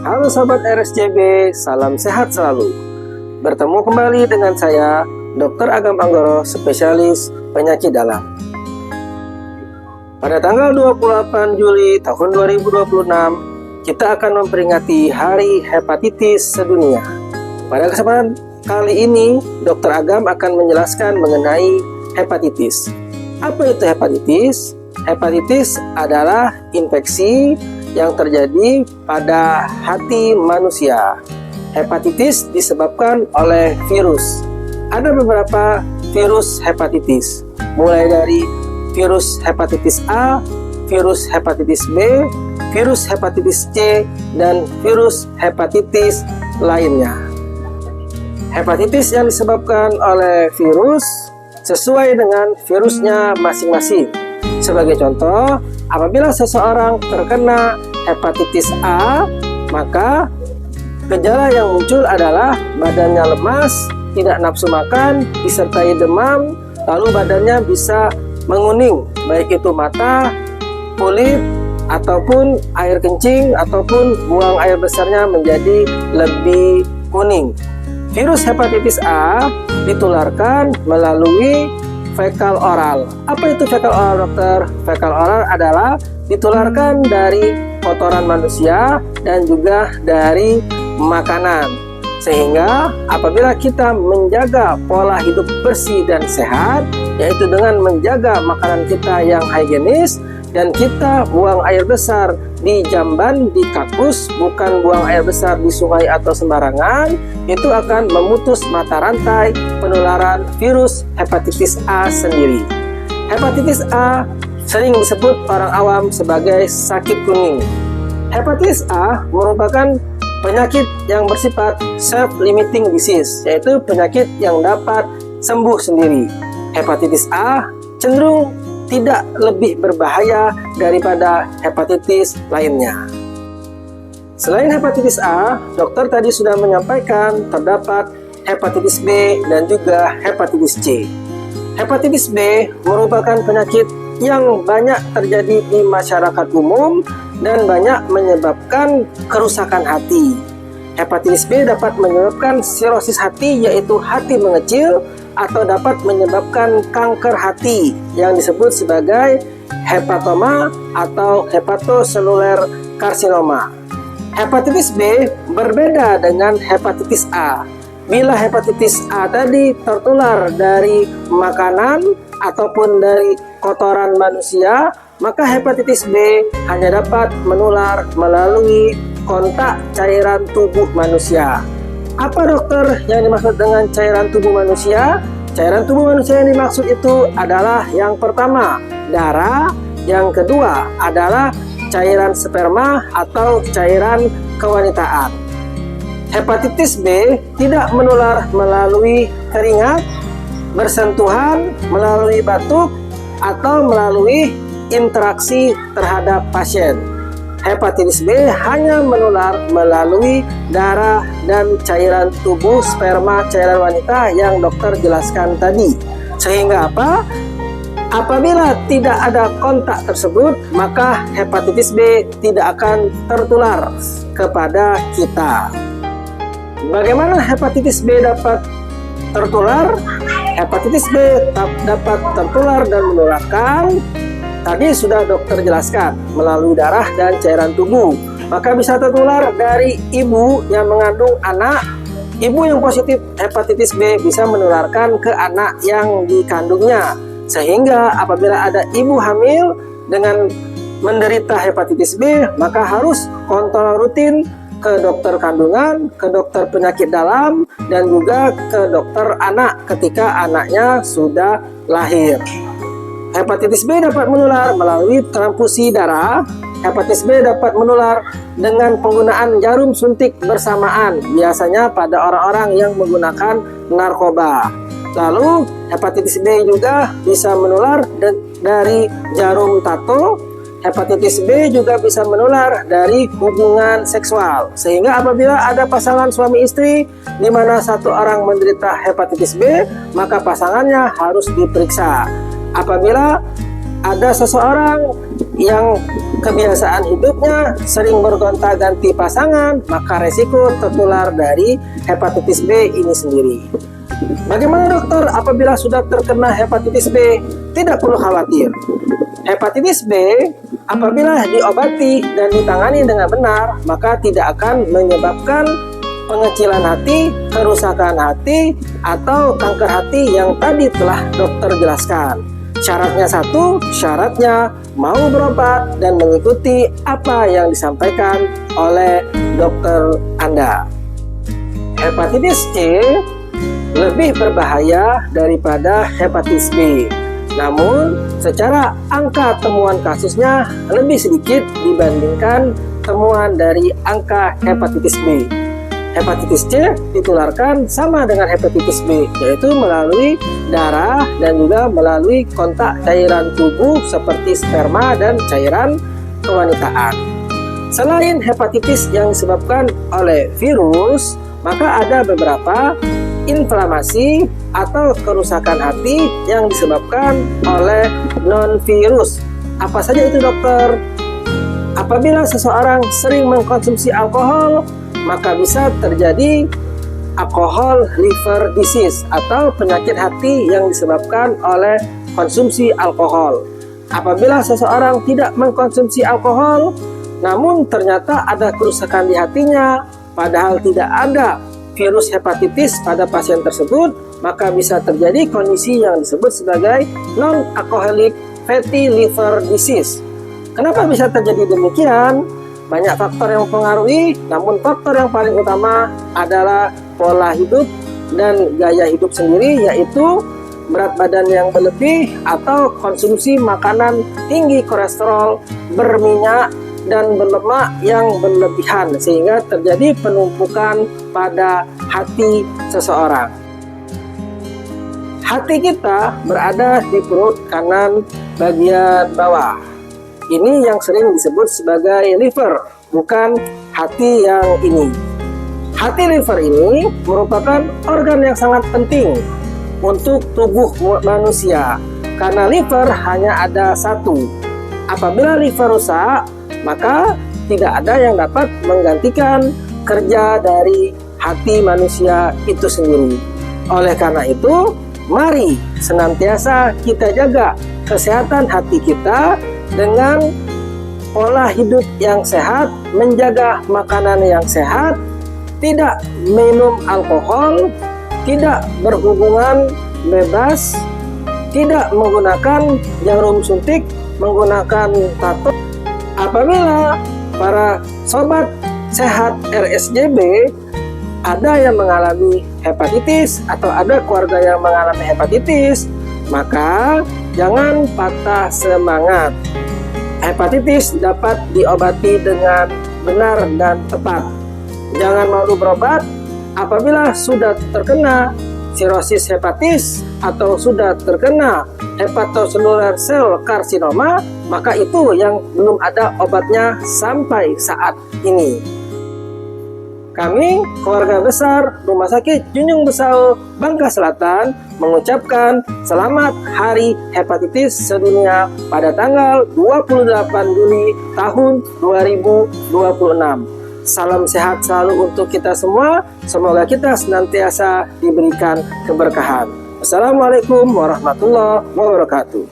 Halo Sobat RSCB, salam sehat selalu. Bertemu kembali dengan saya, Dr. Agam Anggoro, spesialis penyakit dalam. Pada tanggal 28 Juli tahun 2026, kita akan memperingati Hari Hepatitis Sedunia. Pada kesempatan kali ini, Dr. Agam akan menjelaskan mengenai hepatitis. Apa itu hepatitis? Hepatitis adalah infeksi yang terjadi pada hati manusia. Hepatitis disebabkan oleh virus. Ada beberapa virus hepatitis, mulai dari virus hepatitis A, virus hepatitis B, virus hepatitis C, dan virus hepatitis lainnya. Hepatitis yang disebabkan oleh virus sesuai dengan virusnya masing-masing. Sebagai contoh, apabila seseorang terkena hepatitis A, maka gejala yang muncul adalah badannya lemas, tidak nafsu makan, disertai demam, lalu badannya bisa menguning, baik itu mata, kulit, ataupun air kencing, ataupun buang air besarnya menjadi lebih kuning. Virus hepatitis A ditularkan melalui fekal oral. Apa itu fekal oral, dokter? Fekal oral adalah ditularkan dari kotoran manusia dan juga dari makanan. Sehingga apabila kita menjaga pola hidup bersih dan sehat, yaitu dengan menjaga makanan kita yang higienis, dan kita buang air besar di jamban, di kakus, bukan buang air besar di sungai atau sembarangan, itu akan memutus mata rantai penularan virus hepatitis A sendiri. Hepatitis A sering disebut orang awam sebagai sakit kuning. Hepatitis A merupakan penyakit yang bersifat self-limiting disease, yaitu penyakit yang dapat sembuh sendiri. Hepatitis A cenderung tidak lebih berbahaya daripada hepatitis lainnya. Selain hepatitis A, dokter tadi sudah menyampaikan terdapat hepatitis B dan juga hepatitis C. Hepatitis B merupakan penyakit yang banyak terjadi di masyarakat umum dan banyak menyebabkan kerusakan hati. Hepatitis B dapat menyebabkan sirosis hati, yaitu hati mengecil, atau dapat menyebabkan kanker hati yang disebut sebagai hepatoma atau hepatoseluler karsinoma. Hepatitis B berbeda dengan hepatitis A. Bila hepatitis A tadi tertular dari makanan ataupun dari kotoran manusia, maka hepatitis B hanya dapat menular melalui kontak cairan tubuh manusia. Apa dokter yang dimaksud dengan cairan tubuh manusia? Cairan tubuh manusia yang dimaksud itu adalah yang pertama, darah, yang kedua adalah cairan sperma atau cairan kewanitaan. Hepatitis B tidak menular melalui keringat, bersentuhan, melalui batuk, atau melalui interaksi terhadap pasien. Hepatitis B hanya menular melalui darah dan cairan tubuh sperma cairan wanita yang dokter jelaskan tadi. Sehingga apa? Apabila tidak ada kontak tersebut, maka hepatitis B tidak akan tertular kepada kita. Bagaimana hepatitis B dapat tertular? Hepatitis B dapat tertular dan menularkan. Tadi sudah dokter jelaskan melalui darah dan cairan tubuh. Maka bisa tertular dari ibu yang mengandung anak. Ibu yang positif hepatitis B bisa menularkan ke anak yang dikandungnya. Sehingga apabila ada ibu hamil dengan menderita hepatitis B, maka harus kontrol rutin ke dokter kandungan, ke dokter penyakit dalam, dan juga ke dokter anak ketika anaknya sudah lahir. Hepatitis B dapat menular melalui transfusi darah. Hepatitis B dapat menular dengan penggunaan jarum suntik bersamaan, biasanya pada orang-orang yang menggunakan narkoba. Lalu, hepatitis B juga bisa menular dari jarum tato. Hepatitis B juga bisa menular dari hubungan seksual. Sehingga apabila ada pasangan suami istri di mana satu orang menderita hepatitis B, maka pasangannya harus diperiksa. Apabila ada seseorang yang kebiasaan hidupnya sering bergonta-ganti pasangan, maka resiko tertular dari hepatitis B ini sendiri. Bagaimana dokter apabila sudah terkena hepatitis B? Tidak perlu khawatir. Hepatitis B apabila diobati dan ditangani dengan benar, maka tidak akan menyebabkan pengecilan hati, kerusakan hati, atau kanker hati yang tadi telah dokter jelaskan. Syaratnya satu, syaratnya mau berobat dan mengikuti apa yang disampaikan oleh dokter Anda. Hepatitis C lebih berbahaya daripada hepatitis B. Namun, secara angka temuan kasusnya lebih sedikit dibandingkan temuan dari angka hepatitis B. Hepatitis C ditularkan sama dengan hepatitis B, yaitu melalui darah dan juga melalui kontak cairan tubuh seperti sperma dan cairan kewanitaan. Selain hepatitis yang disebabkan oleh virus, maka ada beberapa inflamasi atau kerusakan hati yang disebabkan oleh non-virus. Apa saja itu, dokter? Apabila seseorang sering mengkonsumsi alkohol, maka bisa terjadi alcohol liver disease atau penyakit hati yang disebabkan oleh konsumsi alkohol. Apabila seseorang tidak mengkonsumsi alkohol, namun ternyata ada kerusakan di hatinya, padahal tidak ada virus hepatitis pada pasien tersebut, maka bisa terjadi kondisi yang disebut sebagai non-alcoholic fatty liver disease. Kenapa bisa terjadi demikian? Banyak faktor yang mempengaruhi, namun faktor yang paling utama adalah pola hidup dan gaya hidup sendiri, yaitu berat badan yang berlebih atau konsumsi makanan tinggi kolesterol, berminyak, dan berlemak yang berlebihan, sehingga terjadi penumpukan pada hati seseorang. Hati kita berada di perut kanan bagian bawah. Ini yang sering disebut sebagai liver, bukan hati yang ini. Hati liver ini merupakan organ yang sangat penting untuk tubuh manusia, karena liver hanya ada satu. Apabila liver rusak, maka tidak ada yang dapat menggantikan kerja dari hati manusia itu sendiri. Oleh karena itu, mari senantiasa kita jaga kesehatan hati kita dengan pola hidup yang sehat, menjaga makanan yang sehat, tidak minum alkohol, tidak berhubungan bebas, tidak menggunakan jarum suntik, menggunakan tato. Apabila para sobat sehat RSJB ada yang mengalami hepatitis atau ada keluarga yang mengalami hepatitis, maka jangan patah semangat. Hepatitis dapat diobati dengan benar dan tepat. Jangan malu berobat. Apabila sudah terkena sirosis hepatis atau sudah terkena hepatoselular sel karsinoma, maka itu yang belum ada obatnya sampai saat ini. Kami, keluarga besar Rumah Sakit Junjung Besau, Bangka Selatan, mengucapkan selamat Hari Hepatitis Sedunia pada tanggal 28 Juli tahun 2026. Salam sehat selalu untuk kita semua. Semoga kita senantiasa diberikan keberkahan. Assalamualaikum warahmatullahi wabarakatuh.